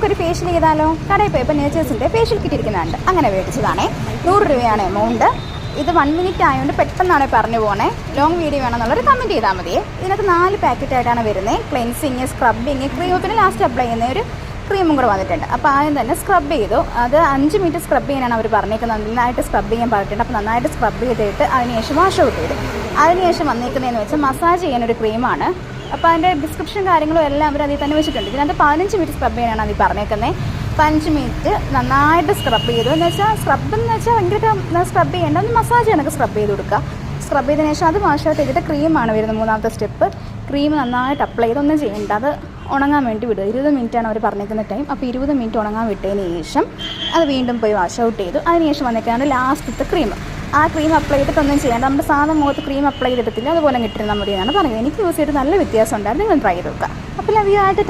നമുക്കൊരു ഫേഷ്യൽ ചെയ്താലോ? കടയിൽ പോയപ്പോൾ നേച്ചേഴ്സിൻ്റെ ഫേഷ്യൽ കിറ്റ് ഇരിക്കുന്നുണ്ട്, അങ്ങനെ മേടിച്ചതാണേ. 100 രൂപയാണ് എമൗണ്ട്. ഇത് 1 മിനിറ്റ് ആയതുകൊണ്ട് പെട്ടെന്നാണ് പറഞ്ഞു പോണേ. ലോങ് വീഡിയോ വേണമെന്നുള്ളൊരു കമൻറ്റ് ചെയ്താൽ മതിയേ. ഇതിനകത്ത് 4 പാക്കറ്റായിട്ടാണ് വരുന്നത്. ക്ലെൻസിങ്, സ്ക്രബിങ്, ക്രീം, പിന്നെ ലാസ്റ്റ് അപ്ലൈ ചെയ്യുന്ന ഒരു ക്രീമും കൂടെ വന്നിട്ടുണ്ട്. അപ്പോൾ ആദ്യം തന്നെ സ്ക്രബ് ചെയ്തു. അത് 5 മിനിറ്റ് സ്ക്രബ് ചെയ്യാനാണ് അവർ പറഞ്ഞേക്കുന്നത്. നന്നായിട്ട് സ്ക്രബ് ചെയ്യാൻ പറഞ്ഞിട്ടുണ്ട്. അപ്പോൾ നന്നായിട്ട് സ്ക്രബ് ചെയ്തിട്ട് അതിനുശേഷം വാഷ് ഔട്ട് ചെയ്തു. അതിനുശേഷം വന്നിരിക്കുന്നതെന്ന് വെച്ചാൽ മസാജ് ചെയ്യാനൊരു ക്രീമാണ്. അപ്പോൾ അതിൻ്റെ ഡിസ്ക്രിപ്ഷൻ കാര്യങ്ങളും എല്ലാം അവർ അതിൽ തന്നെ വെച്ചിട്ടുണ്ട്. ഇതിനകത്ത് 15 മിനിറ്റ് സ്ക്രബ് ചെയ്യാനാണ് അതിൽ പറഞ്ഞേക്കുന്നത്. 5 മിനിറ്റ് നന്നായിട്ട് സ്ക്രബ് ചെയ്തു. എന്ന് വെച്ചാൽ സ്ക്രബ് എന്ന് വെച്ചാൽ ഭയങ്കര സ്ക്രബ് ചെയ്യേണ്ട, ഒന്ന് മസാജ് കണക്ക് സ്ക്രബ് ചെയ്ത് കൊടുക്കുക. സ്ക്രബ് ചെയ്തതിന് ശേഷം അത് വാഷ് ഔട്ട് ചെയ്തിട്ട് ക്രീമാണ് വരുന്നത്. 3ാമത്തെ സ്റ്റെപ്പ്. ക്രീം നന്നായിട്ട് അപ്ലൈ ചെയ്ത് ഒന്നും ചെയ്യേണ്ട, അത് ഉണങ്ങാൻ വേണ്ടി വിടുക. 20 മിനിറ്റാണ് അവർ പറഞ്ഞേക്കുന്ന ടൈം. അപ്പോൾ 20 മിനിറ്റ് ഉണങ്ങാൻ വിട്ടതിന് ശേഷം അത് വീണ്ടും പോയി വാഷ് ഔട്ട് ചെയ്തു. അതിനുശേഷം വന്നേക്കാണ് ലാസ്റ്റത്തെ ക്രീം. ആ ക്രീം അപ്ലൈ ചെയ്തിട്ടൊന്നും ചെയ്യേണ്ട, നമ്മുടെ സാധാരണ മുഖത്ത് ക്രീം അപ്ലൈ ചെയ്തിട്ടില്ല അതുപോലെ കിട്ടിയിരുന്നാൽ മതി എന്നാണ് പറയുന്നത്. എനിക്ക് യൂസ് ചെയ്തിട്ട് നല്ല വ്യത്യാസം ഉണ്ടായിരുന്നു. നിങ്ങൾ ട്രൈ ചെയ്ത് നോക്കുക. അപ്പോൾ ലവ് യു ആയിട്ട്